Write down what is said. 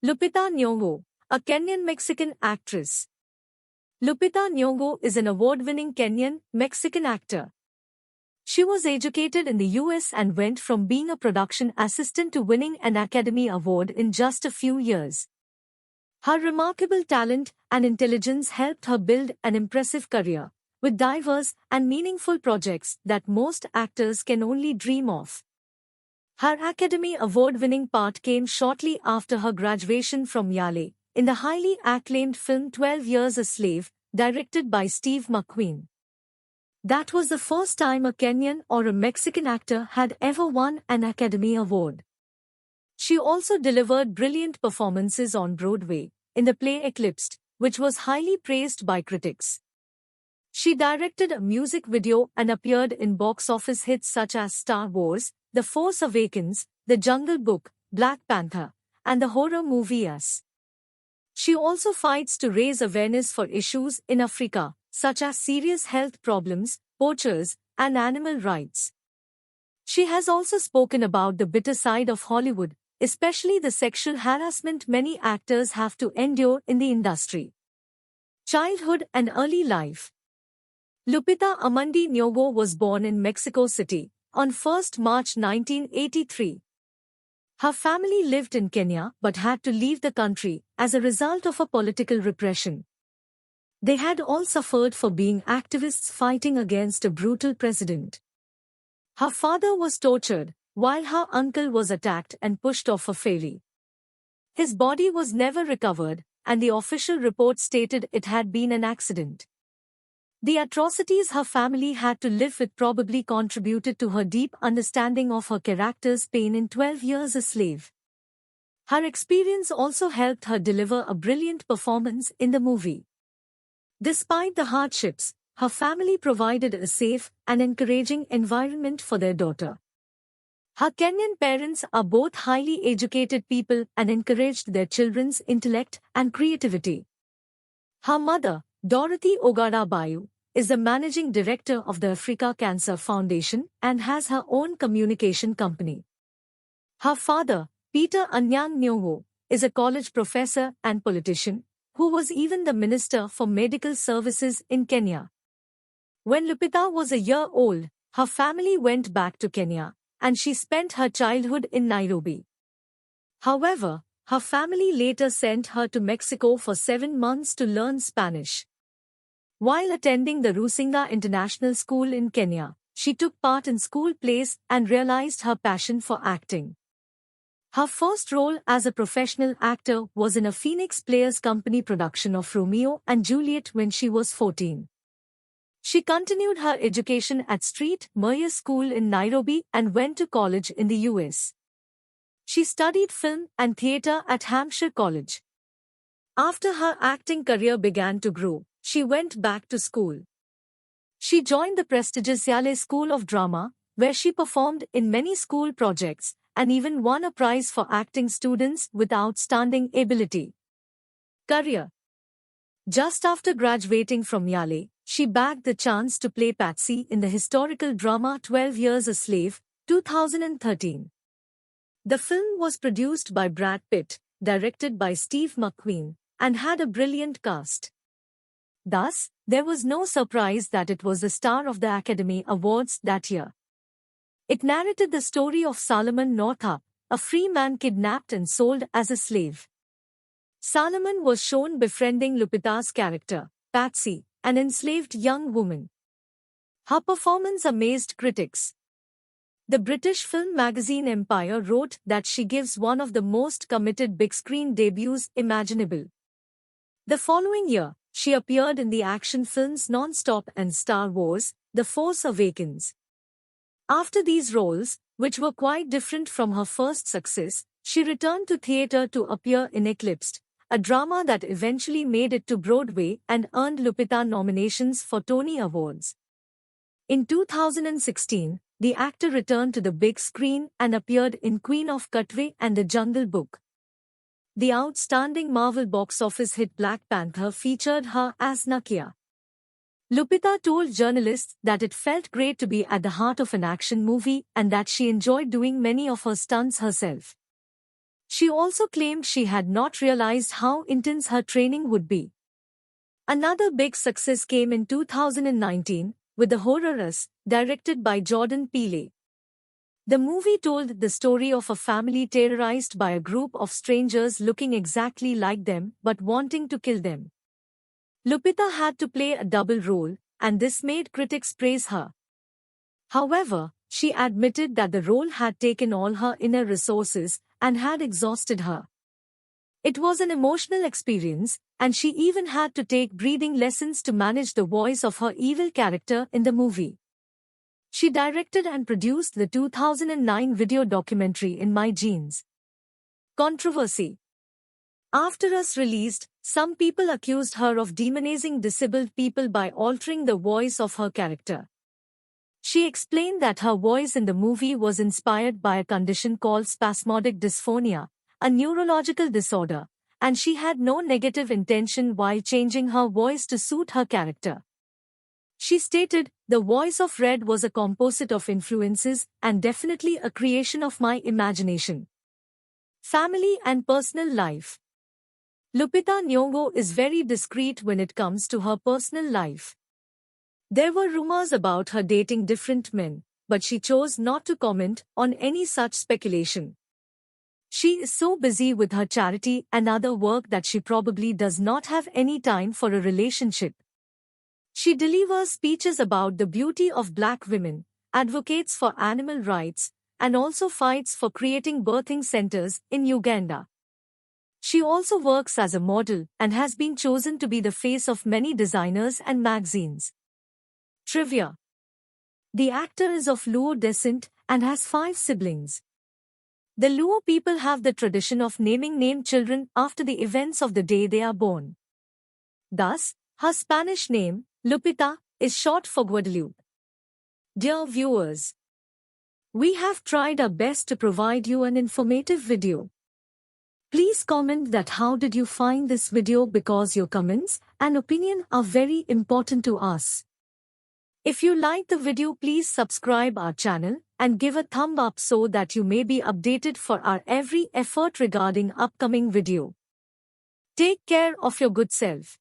Lupita Nyong'o, a Kenyan-Mexican actress. Lupita Nyong'o is an award-winning Kenyan-Mexican actor. She was educated in the US and went from being a production assistant to winning an Academy Award in just a few years. Her remarkable talent and intelligence helped her build an impressive career, with diverse and meaningful projects that most actors can only dream of. Her Academy Award-winning part came shortly after her graduation from Yale, in the highly acclaimed film 12 Years a Slave, directed by Steve McQueen. That was the first time a Kenyan or a Mexican actor had ever won an Academy Award. She also delivered brilliant performances on Broadway, in the play Eclipsed, which was highly praised by critics. She directed a music video and appeared in box office hits such as Star Wars, The Force Awakens, The Jungle Book, Black Panther, and the horror movie Us. She also fights to raise awareness for issues in Africa, such as serious health problems, poachers, and animal rights. She has also spoken about the bitter side of Hollywood, especially the sexual harassment many actors have to endure in the industry. Childhood and early life. Lupita Nyong'o was born in Mexico City on 1 March 1983. Her family lived in Kenya but had to leave the country as a result of a political repression. They had all suffered for being activists fighting against a brutal president. Her father was tortured, while her uncle was attacked and pushed off a ferry. His body was never recovered, and the official report stated it had been an accident. The atrocities her family had to live with probably contributed to her deep understanding of her character's pain in 12 Years a Slave. Her experience also helped her deliver a brilliant performance in the movie. Despite the hardships, her family provided a safe and encouraging environment for their daughter. Her Kenyan parents are both highly educated people and encouraged their children's intellect and creativity. Her mother, Dorothy Ogada Bayu, is the managing director of the Africa Cancer Foundation and has her own communication company. Her father, Peter Anyang Nyong'o, is a college professor and politician, who was even the Minister for Medical Services in Kenya. When Lupita was a year old, her family went back to Kenya, and she spent her childhood in Nairobi. However, her family later sent her to Mexico for 7 months to learn Spanish. While attending the Rusinga International School in Kenya, she took part in school plays and realized her passion for acting. Her first role as a professional actor was in a Phoenix Players Company production of Romeo and Juliet when she was 14. She continued her education at Street Meyer School in Nairobi and went to college in the US. She studied film and theatre at Hampshire College. After her acting career began to grow, she went back to school. She joined the prestigious Yale School of Drama, where she performed in many school projects and even won a prize for acting students with outstanding ability. Career. Just after graduating from Yale, she bagged the chance to play Patsy in the historical drama 12 Years a Slave, 2013. The film was produced by Brad Pitt, directed by Steve McQueen, and had a brilliant cast. Thus, there was no surprise that it was the star of the Academy Awards that year. It narrated the story of Solomon Northup, a free man kidnapped and sold as a slave. Solomon was shown befriending Lupita's character, Patsy, an enslaved young woman. Her performance amazed critics. The British film magazine Empire wrote that she gives one of the most committed big-screen debuts imaginable. The following year, she appeared in the action films Non-Stop and Star Wars, The Force Awakens. After these roles, which were quite different from her first success, she returned to theatre to appear in Eclipsed, a drama that eventually made it to Broadway and earned Lupita nominations for Tony Awards. In 2016, the actor returned to the big screen and appeared in Queen of Katwe and The Jungle Book. The outstanding Marvel box office hit Black Panther featured her as Nakia. Lupita told journalists that it felt great to be at the heart of an action movie and that she enjoyed doing many of her stunts herself. She also claimed she had not realized how intense her training would be. Another big success came in 2019 with The Horrors, directed by Jordan Peele. The movie told the story of a family terrorized by a group of strangers looking exactly like them but wanting to kill them. Lupita had to play a double role, and this made critics praise her. However, she admitted that the role had taken all her inner resources and had exhausted her. It was an emotional experience, and she even had to take breathing lessons to manage the voice of her evil character in the movie. She directed and produced the 2009 video documentary In My Genes. Controversy. After Us released, some people accused her of demonizing disabled people by altering the voice of her character. She explained that her voice in the movie was inspired by a condition called spasmodic dysphonia, a neurological disorder, and she had no negative intention while changing her voice to suit her character. She stated, "The voice of Red was a composite of influences and definitely a creation of my imagination." Family and personal life. Lupita Nyong'o is very discreet when it comes to her personal life. There were rumors about her dating different men, but she chose not to comment on any such speculation. She is so busy with her charity and other work that she probably does not have any time for a relationship. She delivers speeches about the beauty of black women, advocates for animal rights, and also fights for creating birthing centers in Uganda. She also works as a model and has been chosen to be the face of many designers and magazines. Trivia. The actor is of Luo descent and has 5 siblings. The Luo people have the tradition of naming children after the events of the day they are born. Thus, her Spanish name, Lupita, is short for Guadalupe. Dear viewers, we have tried our best to provide you an informative video. Please comment that how did you find this video, because your comments and opinion are very important to us. If you like the video, please subscribe our channel and give a thumb up so that you may be updated for our every effort regarding upcoming video. Take care of your good self.